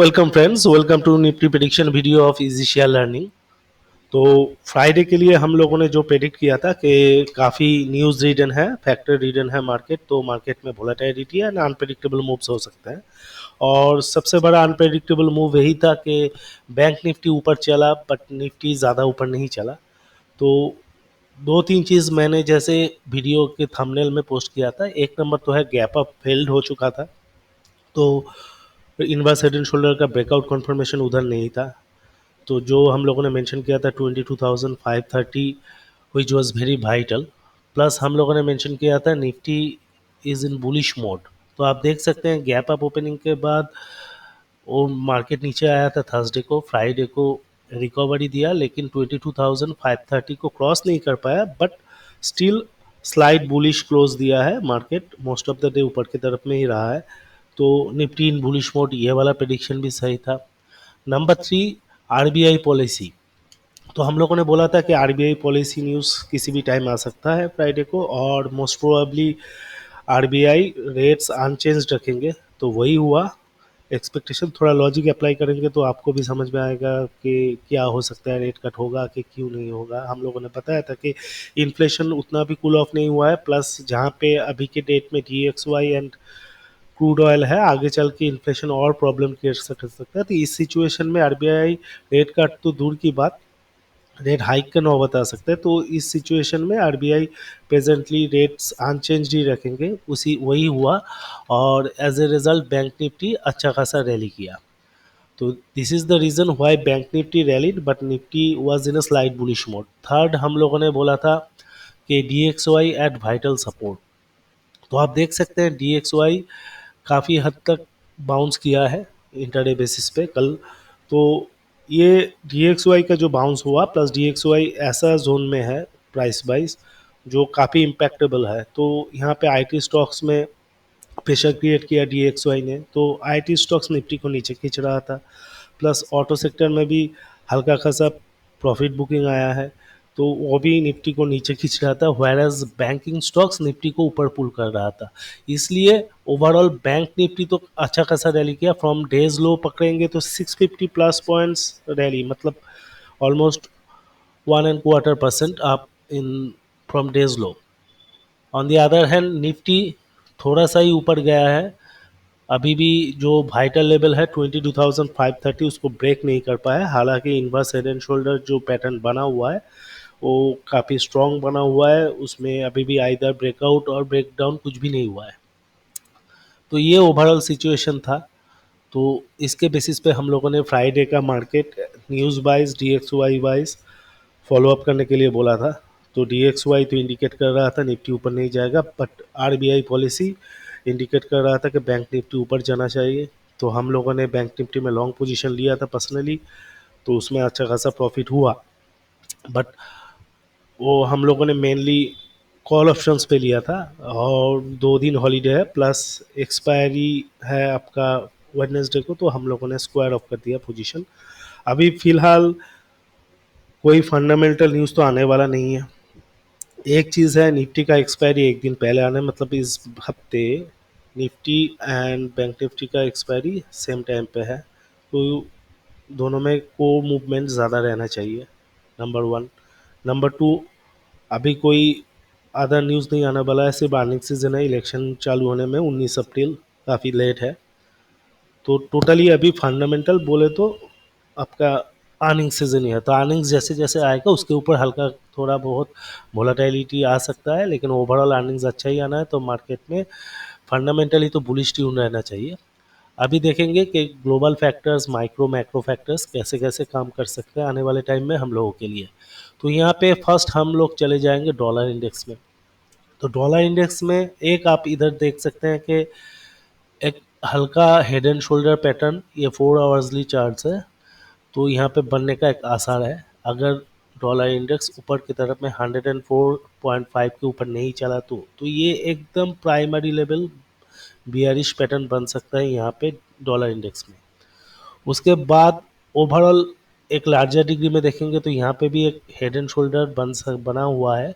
Welcome friends, welcome to Nifty prediction video of easy share learning. तो Friday के लिए हम लोगों ने जो प्रेडिक्ट किया था कि काफ़ी न्यूज़ रीडन है, फैक्टर रीडन है मार्केट, तो मार्केट में वोलेटिलिटी एंड अनप्रेडिक्टेबल मूव्स हो सकते हैं। और सबसे बड़ा अनप्रेडिक्टेबल मूव यही था कि बैंक निफ्टी ऊपर चला बट निफ्टी ज़्यादा ऊपर नहीं चला। तो दो तीन चीज़ मैंने जैसे वीडियो के थंबनेल में पोस्ट किया था। एक नंबर तो है गैप अप फेल्ड हो चुका था, तो इनवर्स हेड एंड शोल्डर का ब्रेकआउट कन्फर्मेशन उधर नहीं था। तो जो हम लोगों ने मेंशन किया था 22,530 which was very vital. Plus हम लोगों ने मेंशन किया था Nifty is in bullish mode. तो आप देख सकते हैं गैप अप ओपनिंग के बाद वो मार्केट नीचे आया था थर्सडे को, फ्राइडे को रिकवरी दिया, लेकिन 22,530 को क्रॉस नहीं कर पाया, but still slide bullish close दिया है market. Most of the day ऊपर की तरफ में ही रहा है। तो निफ्टी इन बुलिश मोड, ये वाला प्रेडिक्शन भी सही था। Number 3, RBI policy. तो हम लोगों ने बोला था कि आरबीआई पॉलिसी न्यूज़ किसी भी टाइम आ सकता है फ्राइडे को, और most probably RBI rates unchange रखेंगे। तो वही हुआ। एक्सपेक्टेशन थोड़ा लॉजिक अप्लाई करेंगे तो आपको भी समझ में आएगा कि क्या हो सकता है, रेट कट होगा कि क्यों नहीं होगा। हम लोगों ने बताया था कि इन्फ्लेशन उतना भी कूल ऑफ नहीं हुआ है, प्लस जहाँ पे अभी के डेट में DXY एंड क्रूड ऑयल है, आगे चल के इन्फ्लेशन और प्रॉब्लम क्रिएट कर सकता है। तो इस सिचुएशन में आरबीआई रेट कट तो दूर की बात, रेट हाइक का नौबत आ सकता है। तो इस सिचुएशन में आरबीआई प्रेजेंटली रेट्स अनचेंज्ड ही रखेंगे, उसी वही हुआ। और as a result Bank Nifty अच्छा खासा रैली किया। तो this is the reason why Bank Nifty rallied but Nifty was in a slide bullish mode. Third, हम लोगों ने बोला था कि DXY एट वाइटल सपोर्ट। तो आप देख सकते हैं DXY काफ़ी हद तक बाउंस किया है इंटरडे बेसिस पे कल। तो ये DXY का जो बाउंस हुआ, प्लस DXY ऐसा जोन में है प्राइस वाइज जो काफ़ी इम्पैक्टेबल है। तो यहाँ पे आईटी स्टॉक्स में प्रेशर क्रिएट किया DXY ने, तो आईटी स्टॉक्स निफ्टी को नीचे खींच रहा था। प्लस ऑटो सेक्टर में भी हल्का खासा प्रॉफिट बुकिंग आया है, तो वो भी निफ्टी को नीचे खींच रहा था, व्हेयरएज बैंकिंग स्टॉक्स निफ्टी को ऊपर पुल कर रहा था। इसलिए ओवरऑल बैंक निफ्टी तो अच्छा खासा रैली किया। फ्रॉम डेज लो पकड़ेंगे तो 650 प्लस पॉइंट्स रैली, मतलब almost 1.25% up in from days low. On the other hand Nifty थोड़ा सा ही ऊपर गया है, अभी भी जो वाइटल लेवल है 22,530 उसको ब्रेक नहीं कर पाया। हालांकि इनवर्स हेड एंड शोल्डर जो पैटर्न बना हुआ है वो काफ़ी स्ट्रॉन्ग बना हुआ है, उसमें अभी भी आइदर ब्रेकआउट और ब्रेकडाउन कुछ भी नहीं हुआ है। तो ये ओवरऑल सिचुएशन था। तो इसके बेसिस पे हम लोगों ने फ्राइडे का market news wise DXY wise follow up करने के लिए बोला था। तो DXY तो इंडिकेट कर रहा था निफ्टी ऊपर नहीं जाएगा, बट आरबीआई पॉलिसी इंडिकेट कर रहा था कि बैंक निफ्टी ऊपर जाना चाहिए। तो हम लोगों ने बैंक निफ्टी में लॉन्ग पोजीशन लिया था पर्सनली, तो उसमें अच्छा खासा प्रॉफिट हुआ। बट वो हम लोगों ने मेनली कॉल ऑप्शंस पे लिया था, और 2 दिन हॉलीडे है प्लस एक्सपायरी है आपका वेडनेसडे को, तो हम लोगों ने स्क्वायर ऑफ कर दिया पोजीशन। अभी फ़िलहाल कोई फंडामेंटल न्यूज़ तो आने वाला नहीं है। एक चीज़ है, निफ्टी का एक्सपायरी एक दिन पहले आना है, मतलब इस हफ्ते निफ्टी एंड बैंक निफ्टी का एक्सपायरी सेम टाइम पे है। तो दोनों में को मूवमेंट ज़्यादा रहना चाहिए, नंबर वन। नंबर टू, अभी कोई अदर न्यूज़ नहीं आने वाला है, सिर्फ अर्निंग सीजन है, इलेक्शन चालू होने में 19 अप्रैल काफ़ी लेट है। तो टोटली अभी फंडामेंटल बोले तो आपका अर्निंग सीजन ही है। तो अर्निंग्स जैसे जैसे आएगा उसके ऊपर हल्का थोड़ा बहुत वोलेटिलिटी आ सकता है, लेकिन ओवरऑल अर्निंग्स अच्छा ही आना है। तो मार्केट में फंडामेंटली तो बुलिश ट्यून रहना चाहिए। अभी देखेंगे कि global factors, micro macro factors कैसे कैसे काम कर सकते हैं आने वाले टाइम में हम लोगों के लिए। तो यहाँ पे फर्स्ट हम लोग चले जाएंगे डॉलर इंडेक्स में। तो डॉलर इंडेक्स में एक आप इधर देख सकते हैं कि एक हल्का हेड एंड शोल्डर पैटर्न, ये 4 आवर्सली चार्ट्स है। तो यहाँ पे बनने का एक आसार है। अगर डॉलर इंडेक्स ऊपर की तरफ में 104.5 के ऊपर नहीं चला तो ये एकदम प्राइमरी लेवल बियरिश पैटर्न बन सकता है यहाँ पे डॉलर इंडेक्स में। उसके बाद ओवरऑल एक लार्जर डिग्री में देखेंगे तो यहाँ पे भी एक हेड एंड शोल्डर बना हुआ है,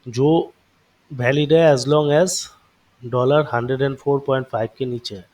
जो वैलिड है एज लॉन्ग एज डॉलर 104.5 के नीचे है।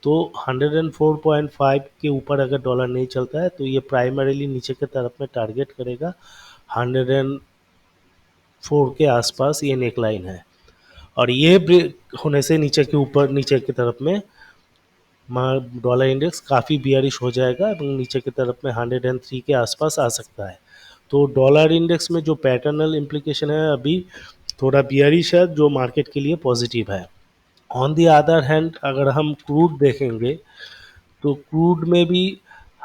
तो 104.5 के ऊपर अगर डॉलर नहीं चलता है तो ये प्राइमरीली नीचे की तरफ में टारगेट करेगा 104 के आसपास, ये नेक लाइन है। और ये ब्रेक होने से नीचे के ऊपर नीचे की तरफ में डॉलर इंडेक्स काफ़ी बियरिश हो जाएगा এবং नीचे की तरफ में 103 के आसपास आ सकता है। तो डॉलर इंडेक्स में जो पैटर्नल इम्प्लीकेशन है अभी थोड़ा बियरिश है, जो मार्केट के लिए पॉजिटिव है। ऑन दी अदर हैंड अगर हम क्रूड देखेंगे तो क्रूड में भी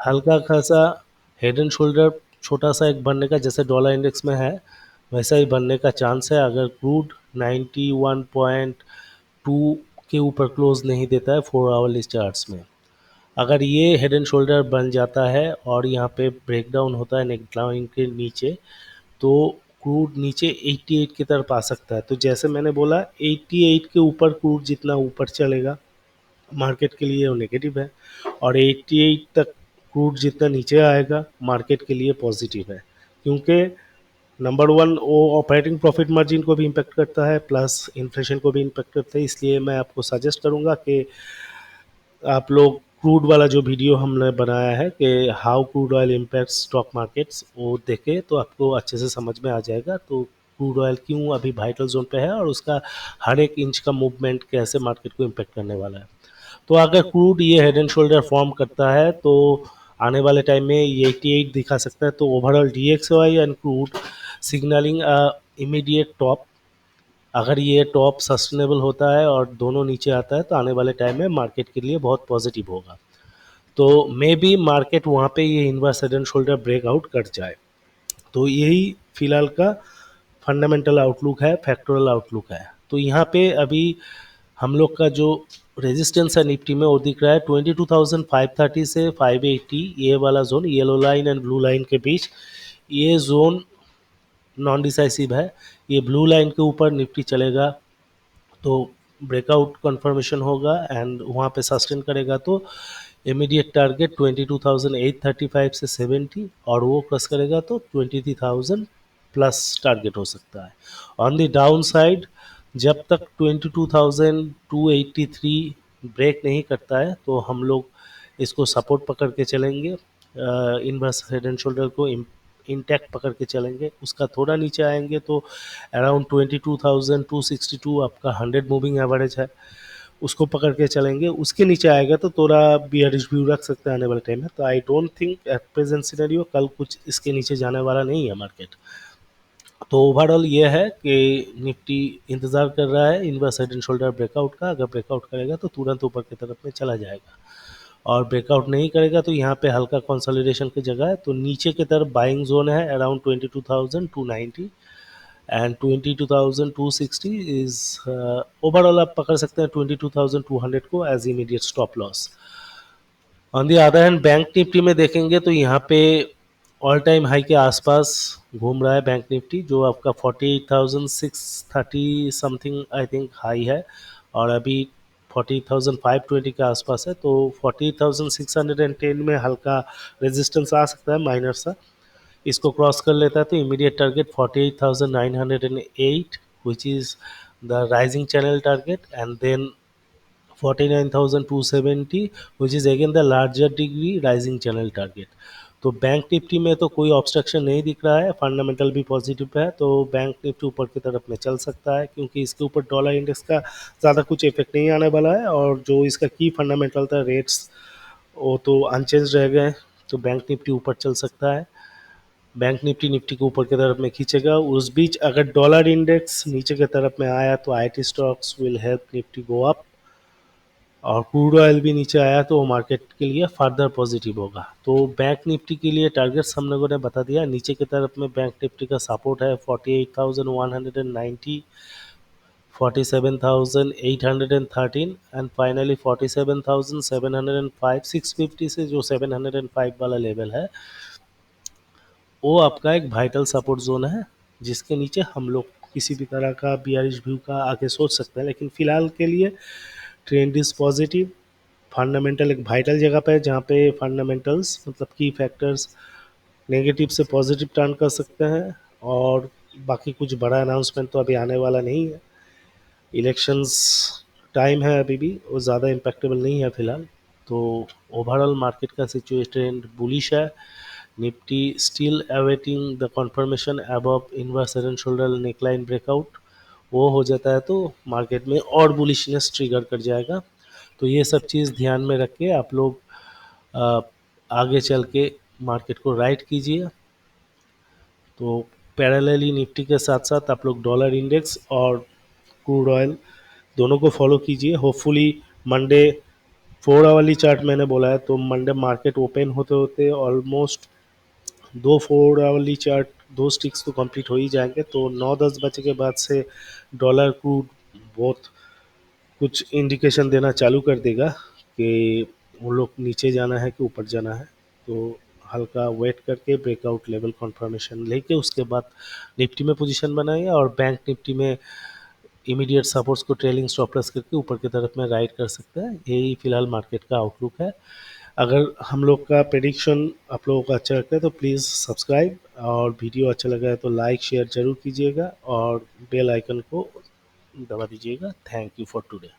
हल्का खासा हेड एंड शोल्डर छोटा सा एक बनने का, जैसे डॉलर इंडेक्स में है वैसा ही बनने का चांस है, अगर क्रूड 91.2 के ऊपर क्लोज नहीं देता है 4 आवर्ली चार्ट्स में। अगर ये हेड एंड शोल्डर बन जाता है और यहाँ पे ब्रेकडाउन होता है नेक लाइन के नीचे, तो क्रूड नीचे 88 की तरफ आ सकता है। तो जैसे मैंने बोला 88 के ऊपर क्रूड जितना ऊपर चलेगा मार्केट के लिए वो नेगेटिव है, और 88 तक क्रूड जितना नीचे आएगा मार्केट के लिए पॉजिटिव है, क्योंकि नंबर वन वो ऑपरेटिंग प्रॉफिट मार्जिन को भी इम्पेक्ट करता है प्लस इन्फ्लेशन को भी इम्पेक्ट करता है। इसलिए मैं आपको सजेस्ट करूंगा कि आप लोग क्रूड वाला जो वीडियो हमने बनाया है कि how crude oil impact stock markets, वो देखें तो आपको अच्छे से समझ में आ जाएगा। तो क्रूड ऑयल क्यों अभी वाइटल जोन पे है और उसका हर एक इंच का मूवमेंट कैसे मार्केट को इम्पेक्ट करने वाला है। तो अगर क्रूड ये हेड एंड शोल्डर फॉर्म करता है तो आने वाले टाइम में ये 88 दिखा सकता है। तो overall DXY and crude signalling immediate top, अगर ये टॉप सस्टेनेबल होता है और दोनों नीचे आता है तो आने वाले टाइम में मार्केट के लिए बहुत पॉजिटिव होगा। तो मे बी मार्केट वहाँ पे ये inverse head and shoulder breakout कर जाए। तो यही फिलहाल का फंडामेंटल आउटलुक है, फैक्टोरल आउटलुक है। तो यहाँ पे अभी हम लोग का जो रेजिस्टेंस है निफ्टी में वो दिख रहा है 22,530 से 580, ये वाला zone yellow line and blue line के बीच, ये जोन नॉन डिसाइसिव है। ये ब्लू लाइन के ऊपर निफ्टी चलेगा तो ब्रेकआउट कंफर्मेशन होगा एंड वहाँ पे सस्टेन करेगा तो इमीडिएट टारगेट 22,835 से 70, और वो क्रॉस करेगा तो 23,000 प्लस टारगेट हो सकता है। ऑन द डाउन साइड जब तक 22,283 ब्रेक नहीं करता है तो हम लोग इसको सपोर्ट पकड़ के चलेंगे, इनवर्स हेड एंड शोल्डर को इंटैक्ट पकड़ के चलेंगे। उसका थोड़ा नीचे आएंगे तो अराउंड 22,262 आपका 100 मूविंग एवरेज है, उसको पकड़ के चलेंगे। उसके नीचे आएगा तो थोड़ा बियरिश व्यू रख सकते हैं आने वाले टाइम में। तो I don't think at present scenario कल कुछ इसके नीचे जाने वाला नहीं है मार्केट। तो ओवरऑल ये है कि निफ्टी इंतज़ार कर रहा है inverse head and shoulder breakout का, अगर ब्रेकआउट करेगा तो तुरंत ऊपर की तरफ में चला जाएगा, और ब्रेकआउट नहीं करेगा तो यहाँ पे हल्का कंसोलिडेशन की जगह है। तो नीचे की तरफ बाइंग जोन है अराउंड 22,290 एंड 22,260 इज ओवरऑल आप पकड़ सकते हैं 22,200 को as immediate stop loss. On the other hand Bank Nifty में देखेंगे तो यहाँ पे ऑल टाइम हाई के आसपास घूम रहा है बैंक निफ्टी, जो आपका 48,630 समथिंग आई थिंक हाई है, और अभी 48,520 के आसपास है। तो 48,610 में हल्का रेजिस्टेंस आ सकता है माइनर सा, इसको क्रॉस कर लेता है तो immediate target 48,908 which is the rising channel target, and then 49,270 which is again the larger degree rising channel target। तो बैंक निफ्टी में तो कोई ऑब्स्ट्रक्शन नहीं दिख रहा है, फंडामेंटल भी पॉजिटिव है, तो बैंक निफ्टी ऊपर की तरफ में चल सकता है क्योंकि इसके ऊपर डॉलर इंडेक्स का ज़्यादा कुछ इफेक्ट नहीं आने वाला है, और जो इसका की फंडामेंटल था रेट्स वो तो अनचेंज रह गए। तो बैंक निफ्टी ऊपर चल सकता है, बैंक निफ्टी निफ्टी को ऊपर की तरफ में खींचेगा। उस बीच अगर डॉलर इंडेक्स नीचे की तरफ में आया तो IT stocks will help Nifty go up, और क्रूड ऑयल भी नीचे आया तो मार्केट के लिए फर्दर पॉजिटिव होगा। तो बैंक निफ्टी के लिए टारगेट्स हम लोगों ने बता दिया। नीचे की तरफ में बैंक निफ्टी का सपोर्ट है 48,190, 47,813 एंड फाइनली 47,705। 650 से जो 705 वाला लेवल है वो आपका एक वाइटल सपोर्ट जोन है, जिसके नीचे हम लोग किसी भी तरह का बियरिश व्यू का आगे सोच सकते हैं। लेकिन फिलहाल के लिए ट्रेंड इज़ पॉजिटिव, फंडामेंटल एक वाइटल जगह पे है जहाँ पे फंडामेंटल्स मतलब की फैक्टर्स नेगेटिव से पॉजिटिव टर्न कर सकते हैं, और बाकी कुछ बड़ा अनाउंसमेंट तो अभी आने वाला नहीं है। इलेक्शंस टाइम है अभी भी, वो ज़्यादा इम्पैक्टेबल नहीं है फिलहाल। तो ओवरऑल मार्केट का सिचुएशन बुलिश है। Nifty still awaiting the confirmation above inverse head and shoulder neckline breakout. वो हो जाता है तो मार्केट में और बुलिशनेस ट्रिगर कर जाएगा। तो ये सब चीज़ ध्यान में रख के आप लोग अ, आगे चल के मार्केट को राइट कीजिए। तो पैरेलली निफ्टी के साथ साथ आप लोग डॉलर इंडेक्स और क्रूड ऑयल दोनों को फॉलो कीजिए। होपफुली मंडे 4 आवरली चार्ट मैंने बोला है, तो मंडे मार्केट ओपन होते होते ऑलमोस्ट 2 4 आवरली चार्ट, 2 स्टिक्स तो कंप्लीट हो ही जाएंगे। तो 9 10 बजे के बाद से डॉलर क्रूड बहुत कुछ इंडिकेशन देना चालू कर देगा कि वो लोग नीचे जाना है कि ऊपर जाना है। तो हल्का वेट करके ब्रेकआउट लेवल कंफर्मेशन लेके उसके बाद निफ्टी में पोजीशन बनाइए, और बैंक निफ्टी में इमीडिएट सपोर्ट्स को ट्रेलिंग स्टॉप लॉस करके ऊपर की तरफ में राइड कर सकते हैं। यही फिलहाल मार्केट का आउटलुक है। अगर हम लोग का प्रेडिक्शन आप लोगों को अच्छा लगता है तो प्लीज़ सब्सक्राइब, और वीडियो अच्छा लगा है तो लाइक शेयर ज़रूर कीजिएगा और बेल आइकन को दबा दीजिएगा। Thank you for today.